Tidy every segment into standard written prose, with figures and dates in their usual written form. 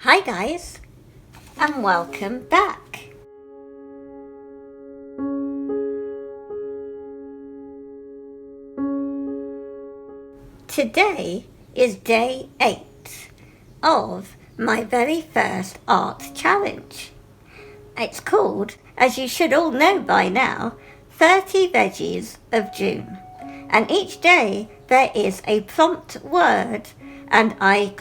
Hi guys, and welcome back. Today is day 8 of my very first art challenge. It's called, as you should all know by now, 30 Veggies of June. And each day there is a prompt word and I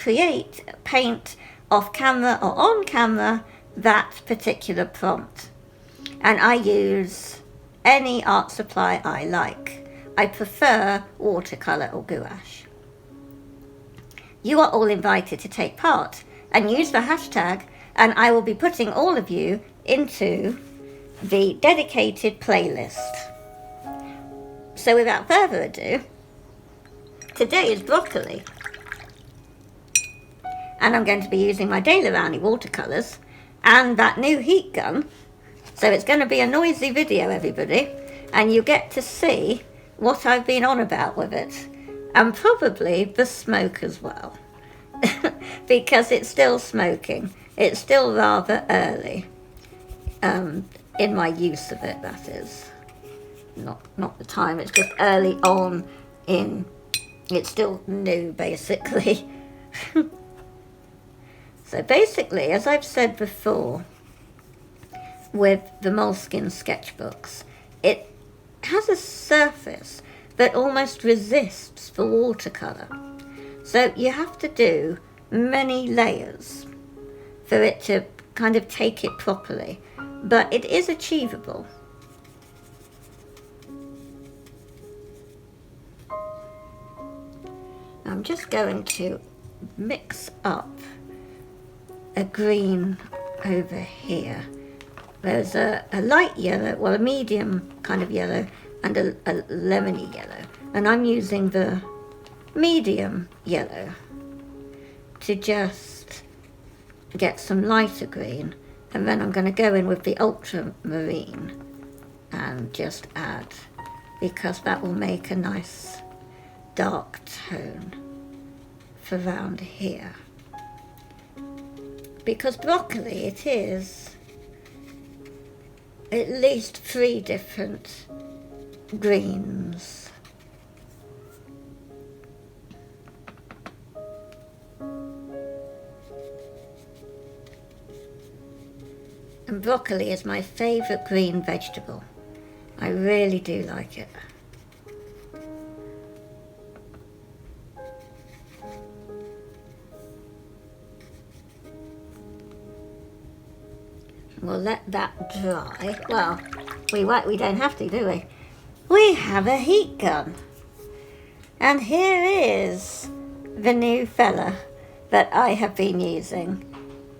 paint off camera or on camera that particular prompt. And I use any art supply I like. I prefer watercolor or gouache. You are all invited to take part and use the hashtag, and I will be putting all of you into the dedicated playlist. So without further ado, today is broccoli. And I'm going to be using my Daler Rowney watercolors and that new heat gun. So it's going to be a noisy video, everybody, and you get to see what I've been on about with it, and probably the smoke as well, because it's still smoking. It's still rather early in my use of it, that is. Not the time, it's just early on in, it's still new basically. So basically, as I've said before, with the Moleskine sketchbooks, it has a surface that almost resists for watercolour. So you have to do many layers for it to kind of take it properly, but it is achievable. I'm just going to mix up a green over here. There's a light yellow, well, a medium kind of yellow, and a lemony yellow, and I'm using the medium yellow to just get some lighter green, and then I'm going to go in with the ultramarine and just add, because that will make a nice dark tone for round here. Because broccoli, it is at least 3 different greens. And broccoli is my favourite green vegetable. I really do like it. We'll let that dry. Well, we don't have to, do we? We have a heat gun. And here is the new fella that I have been using.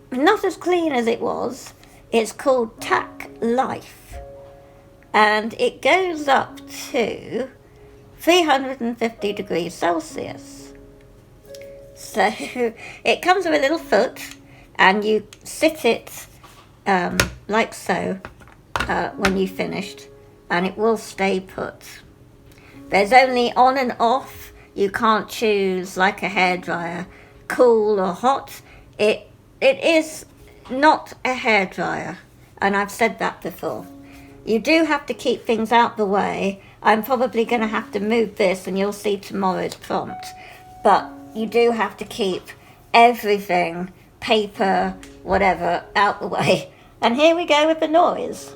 Not as clean as it was. It's called Tack Life. And it goes up to 350 degrees Celsius. So it comes with a little foot, and you sit it like so when you've finished, and it will stay put. There's only on and off. You can't choose like a hairdryer, cool or hot. It is not a hairdryer, and I've said that before. You do have to keep things out the way. I'm probably going to have to move this, and you'll see tomorrow's prompt, but you do have to keep everything, paper, whatever, out the way. And here we go with the noise.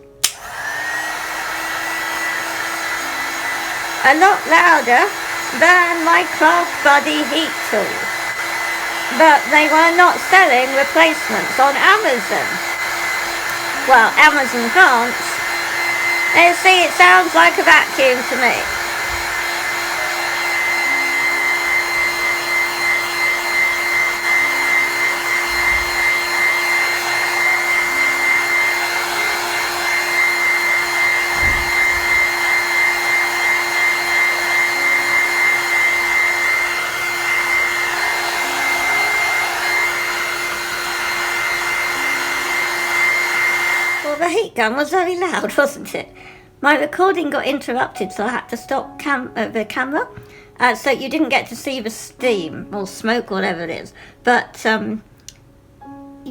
A lot louder than my Craft Buddy heat tool. But they were not selling replacements on Amazon. Well, Amazon France. You see, it sounds like a vacuum to me. The heat gun was very loud, wasn't it? My recording got interrupted, so I had to stop the camera, so you didn't get to see the steam or smoke, whatever it is. But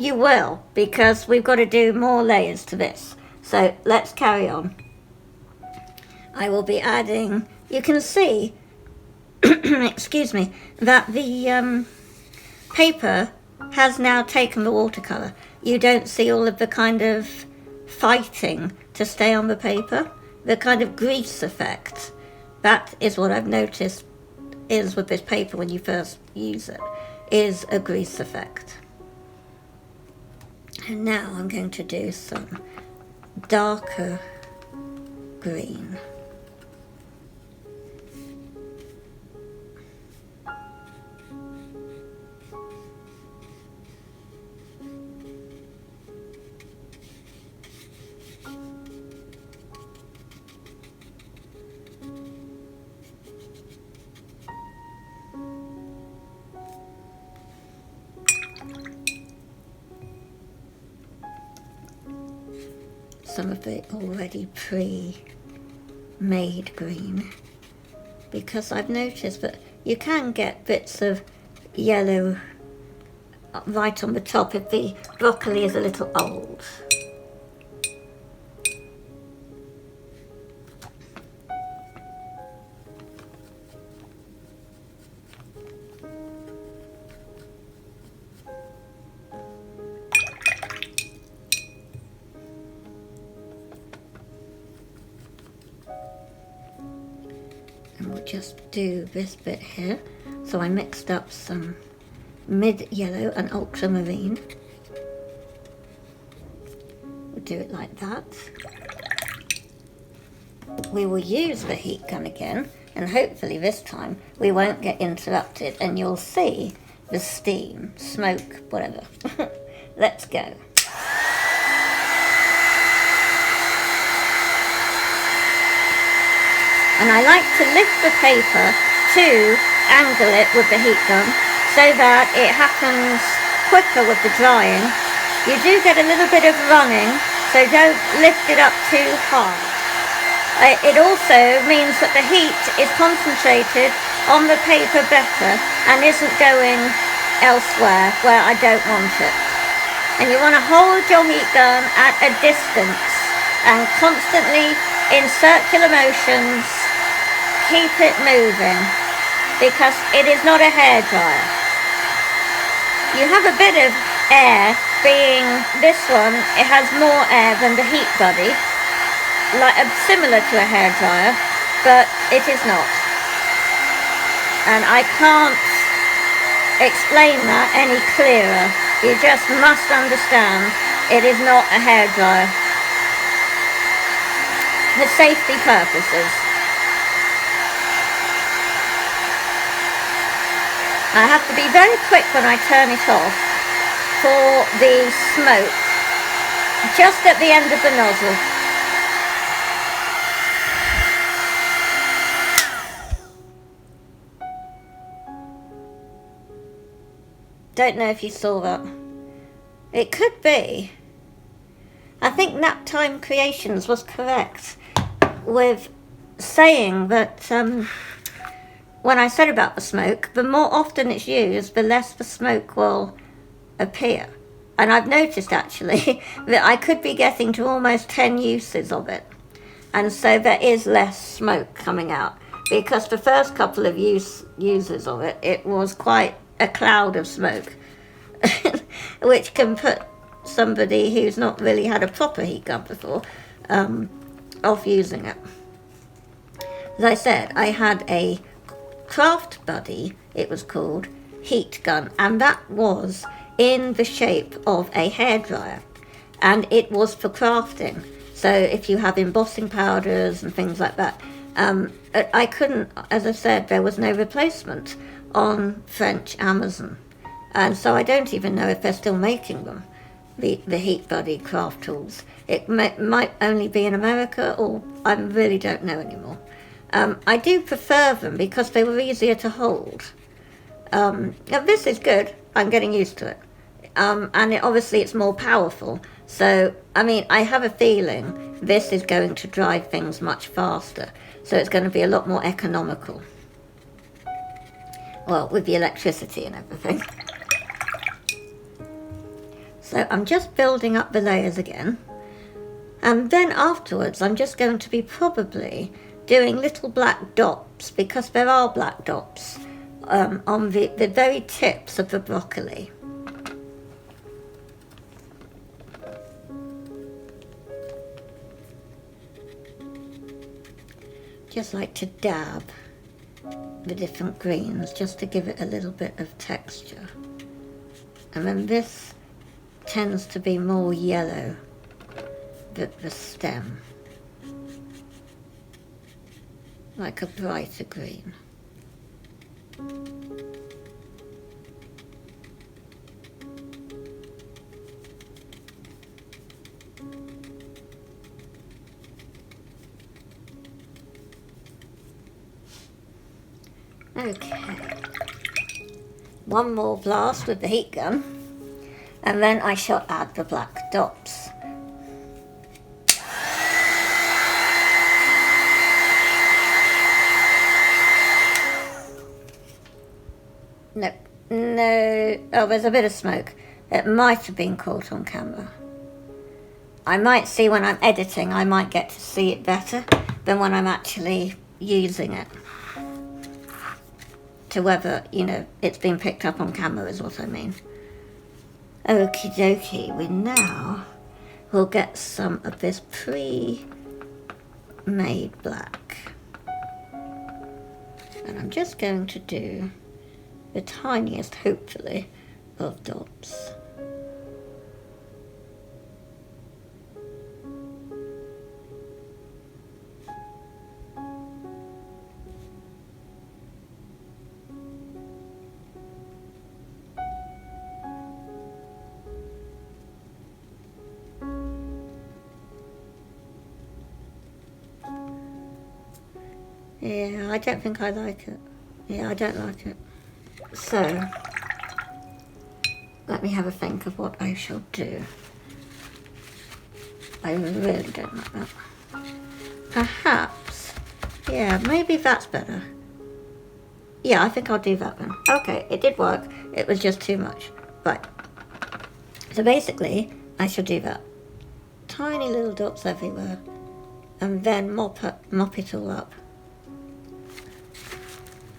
you will, because we've got to do more layers to this. So let's carry on. I will be adding, you can see, excuse me, that the paper has now taken the watercolor. You don't see all of the kind of fighting to stay on the paper, the kind of grease effect. That is what I've noticed is with this paper when you first use it, is a grease effect. And now I'm going to do some darker green. Some of it already pre-made green, because I've noticed that you can get bits of yellow right on the top if the broccoli is a little old. And we'll just do this bit here. So I mixed up some mid-yellow and ultramarine. We'll do it like that. We will use the heat gun again, and hopefully this time we won't get interrupted and you'll see the steam, smoke, whatever. Let's go. And I like to lift the paper to angle it with the heat gun so that it happens quicker with the drying. You do get a little bit of running, so don't lift it up too high. It also means that the heat is concentrated on the paper better and isn't going elsewhere where I don't want it. And you want to hold your heat gun at a distance and constantly in circular motions keep it moving, because it is not a hairdryer. You have a bit of air, being this one, it has more air than the heat body, like similar to a hairdryer, but it is not. And I can't explain that any clearer. You just must understand it is not a hairdryer. For safety purposes. I have to be very quick when I turn it off for the smoke, just at the end of the nozzle. Don't know if you saw that. It could be. I think Naptime Creations was correct with saying that when I said about the smoke, the more often it's used, the less the smoke will appear. And I've noticed actually that I could be getting to almost 10 uses of it. And so there is less smoke coming out, because the first couple of uses of it, it was quite a cloud of smoke, which can put somebody who's not really had a proper heat gun before off using it. As I said, I had a Craft Buddy, it was called, heat gun, and that was in the shape of a hairdryer, and it was for crafting. So if you have embossing powders and things like that, I couldn't, as I said, there was no replacement on French Amazon, and so I don't even know if they're still making them, the Heat Buddy craft tools. It might only be in America, or I really don't know anymore. I do prefer them because they were easier to hold. This is good. I'm getting used to it. And obviously it's more powerful. So, I mean, I have a feeling this is going to drive things much faster. So it's going to be a lot more economical. Well, with the electricity and everything. So I'm just building up the layers again. And then afterwards I'm just going to be probably doing little black dots, because there are black dots on the very tips of the broccoli. Just like to dab the different greens just to give it a little bit of texture. And then this tends to be more yellow, the stem, like a brighter green. Okay, one more blast with the heat gun, and then I shall add the black dots. No, oh, there's a bit of smoke. It might have been caught on camera. I might see when I'm editing, I might get to see it better than when I'm actually using it. To whether, you know, it's been picked up on camera is what I mean. Okie dokie, we now will get some of this pre-made black. And I'm just going to do the tiniest, hopefully, of dots. Yeah, I don't think I like it. Yeah, I don't like it. So, let me have a think of what I shall do. I really don't like that. Perhaps, yeah, maybe that's better. Yeah, I think I'll do that then. Okay, it did work. It was just too much. Right. So basically, I shall do that. Tiny little dots everywhere. And then mop it all up.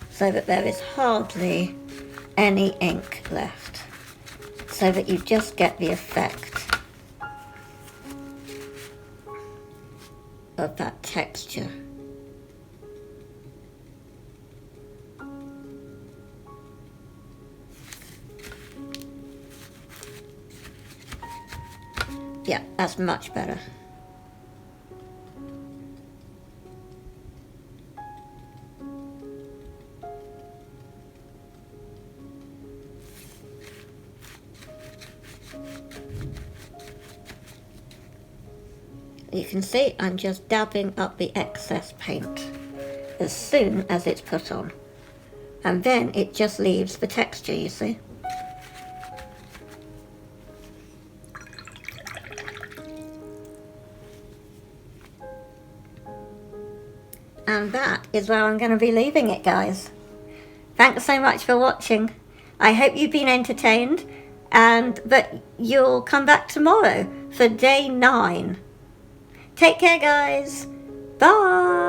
So that there is hardly any ink left, so that you just get the effect of that texture. Yeah, that's much better. You can see I'm just dabbing up the excess paint as soon as it's put on. And then it just leaves the texture, you see. And that is where I'm going to be leaving it, guys. Thanks so much for watching. I hope you've been entertained, but you'll come back tomorrow for day 9. Take care, guys. Bye.